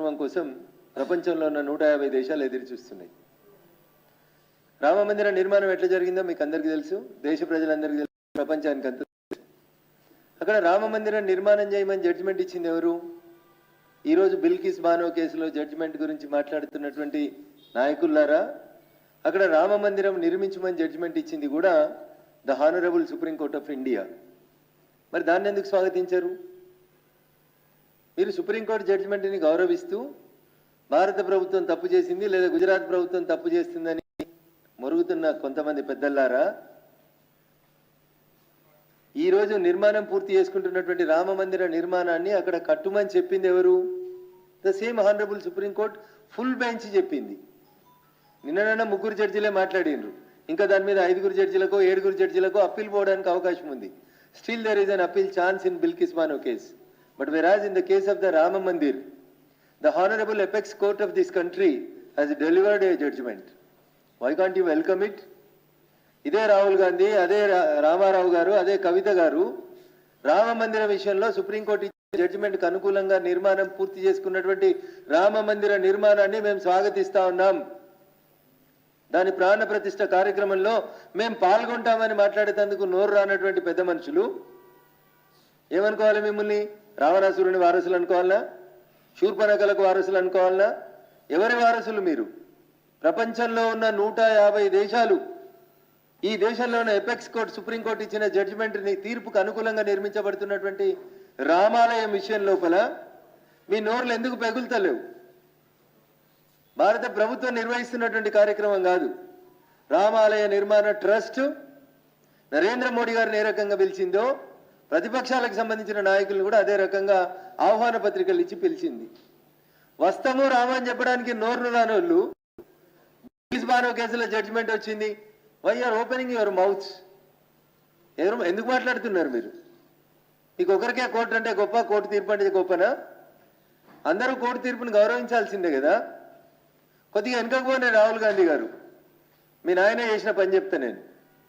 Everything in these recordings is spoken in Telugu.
కార్యక్రమం కోసం ప్రపంచంలో ఉన్న 150 దేశాలు ఎదురు చూస్తున్నాయి. రామమందిర నిర్మాణం ఎట్లా జరిగిందో మీకు అందరికీ తెలుసు, దేశ ప్రజలందరికీ తెలుసు, ప్రపంచానికి అంతా తెలుసు. అక్కడ రామమందిరం నిర్మాణం చేయమని జడ్జిమెంట్ ఇచ్చింది ఎవరు? ఈరోజు బిల్కిస్ బానో కేసులో జడ్జిమెంట్ గురించి మాట్లాడుతున్నటువంటి నాయకులారా, అక్కడ రామమందిరం నిర్మించమని జడ్జిమెంట్ ఇచ్చింది కూడా the honourable Supreme Court of India. మరి దాన్ని ఎందుకు స్వాగతించారు? మీరు సుప్రీంకోర్టు జడ్జిమెంట్ని గౌరవిస్తూ భారత ప్రభుత్వం తప్పు చేసింది లేదా గుజరాత్ ప్రభుత్వం తప్పు చేస్తుందని మొరుగుతున్న కొంతమంది పెద్దలారా, ఈరోజు నిర్మాణం పూర్తి చేసుకుంటున్నటువంటి రామమందిర నిర్మాణాన్ని అక్కడ కట్టుమని చెప్పింది ఎవరు? The same honourable supreme court full bench చెప్పింది. నిన్న 3 జడ్జీలే మాట్లాడినరు, ఇంకా దాని మీద 5 జడ్జీలకో 7 జడ్జీలకో అప్పీల్ పోవడానికి అవకాశం ఉంది. Still there is an appeal chance in Bilkis Bano case. But whereas in the case of the Rama Mandir, the Honorable Apex Court of this country has delivered a judgment. Why can't you welcome it? ఇదే రాహుల్ గాంధీ, అదే రామారావు గారు, అదే కవిత గారు రామ మందిర విషయంలో సుప్రీంకోర్టు జడ్జిమెంట్కి అనుకూలంగా నిర్మాణం పూర్తి చేసుకున్నటువంటి రామ మందిర నిర్మాణాన్ని మేము స్వాగతిస్తా ఉన్నాం. దాని ప్రాణ ప్రతిష్ఠ కార్యక్రమంలో మేము పాల్గొంటామని మాట్లాడేందుకు నోరు రానటువంటి పెద్ద మనుషులు ఏమనుకోవాలి? మిమ్మల్ని రావణాసురుని వారసులు అనుకోవాలనా? శూర్పణఖలకు వారసులు అనుకోవాలనా? ఎవరి వారసులు మీరు? ప్రపంచంలో ఉన్న 150 దేశాలు, ఈ దేశంలో ఉన్న ఎపెక్స్ కోర్టు సుప్రీంకోర్టు ఇచ్చిన జడ్జిమెంట్ని తీర్పుకు అనుకూలంగా నిర్మించబడుతున్నటువంటి రామాలయం విషయం లోపల మీ నోర్లు ఎందుకు పెగులుతలేవు? భారత ప్రభుత్వం నిర్వహిస్తున్నటువంటి కార్యక్రమం కాదు. రామాలయ నిర్మాణ ట్రస్ట్ నరేంద్ర మోడీ గారిని ఏ రకంగా పిలిచిందో ప్రతిపక్షాలకు సంబంధించిన నాయకులను కూడా అదే రకంగా ఆహ్వాన పత్రికలు ఇచ్చి పిలిచింది. వస్తాము రామని చెప్పడానికి నోరు రానోళ్ళు బిల్కిస్ బానో కేసులో జడ్జిమెంట్ వచ్చింది. Why are opening your mouths? ఎందుకు మాట్లాడుతున్నారు మీరు? మీకు ఒకరికే కోర్టు అంటే గొప్ప, కోర్టు తీర్పు అంటే గొప్పనా? అందరూ కోర్టు తీర్పుని గౌరవించాల్సిందే కదా. కొద్దిగా వెనకపోయిన రాహుల్ గాంధీ గారు, మీ నాయన చేసిన పని చెప్తా నేను.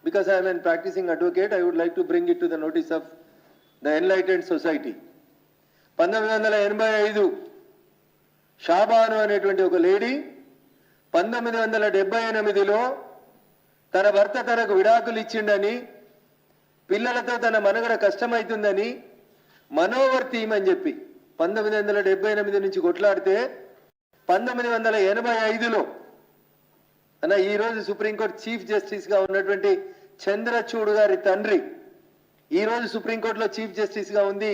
Because I'm an practising advocate, I would like to bring it to the notice of the enlightened society. 1985 Shah Bano అనేటువంటి ఒక లేడీ 1978లో తన భర్త తనకు విడాకులు ఇచ్చిండని, పిల్లలతో తన మనుగడ కష్టమవుతుందని మనోవర్తి అని చెప్పి 1978 నుంచి కొట్లాడితే 1985లో అన్న ఈరోజు సుప్రీంకోర్టు చీఫ్ జస్టిస్గా ఉన్నటువంటి చంద్రచూడ్ గారి తండ్రి, ఈరోజు సుప్రీంకోర్టులో చీఫ్ జస్టిస్గా ఉంది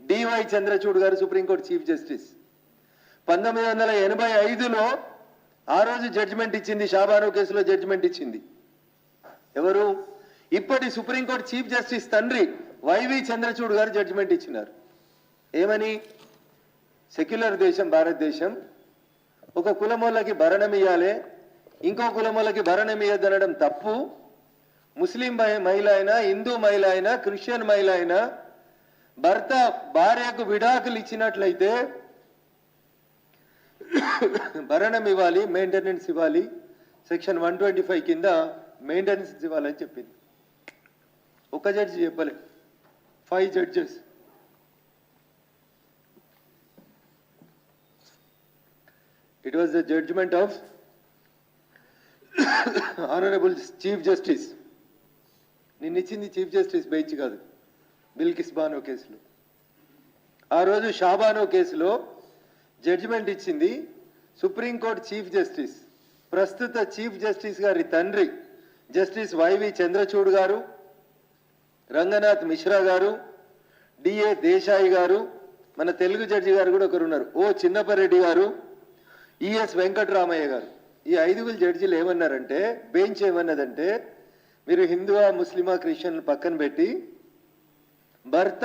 డివై చంద్రచూడ్ గారు, సుప్రీంకోర్టు చీఫ్ జస్టిస్. 1985లో ఆ రోజు జడ్జిమెంట్ ఇచ్చింది, షాబాను కేసులో జడ్జిమెంట్ ఇచ్చింది ఎవరు? ఇప్పటి సుప్రీంకోర్టు చీఫ్ జస్టిస్ తండ్రి వైవి చంద్రచూడ్ గారు జడ్జిమెంట్ ఇచ్చినారు. ఏమని? సెక్యులర్ దేశం భారతదేశం, ఒక కులమోళ్ళకి భరణం ఇయ్యాలి, ఇంకో కులమోళ్ళకి భరణం ఇయ్యదనడం తప్పు. ముస్లిం మహిళ అయినా, హిందూ మహిళ అయినా, క్రిస్టియన్ మహిళ అయినా భర్త భార్యకు విడాకులు ఇచ్చినట్లయితే భరణం ఇవ్వాలి, మెయింటెనెన్స్ ఇవ్వాలి. సెక్షన్ 125 కింద మెయింటెనెన్స్ ఇవ్వాలని చెప్పింది. ఒక జడ్జి చెప్పలే, 5 judges. It was the judgment of Honorable Chief Justice. నిన్నిచ్చింది చీఫ్ జస్టిస్ బెంచ్ కాదు, బిల్కిస్ బానో కేసులో. ఆ రోజు షాబానో కేసులో జడ్జిమెంట్ ఇచ్చింది సుప్రీంకోర్టు చీఫ్ జస్టిస్, ప్రస్తుత చీఫ్ జస్టిస్ గారి తండ్రి జస్టిస్ వైవి చంద్రచూడ్ గారు, రంగనాథ్ మిశ్రా గారు, డిఏ దేశాయి గారు, మన తెలుగు జడ్జి గారు కూడా ఒకరు ఉన్నారు, ఓ చిన్నపరెడ్డి గారు, ఈఎస్ వెంకటరామయ్య గారు. ఈ 5 జడ్జీలు ఏమన్నారంటే, బెంచ్ ఏమన్నదంటే, మీరు హిందువా ముస్లిమా క్రిస్టియన్ పక్కన పెట్టి భర్త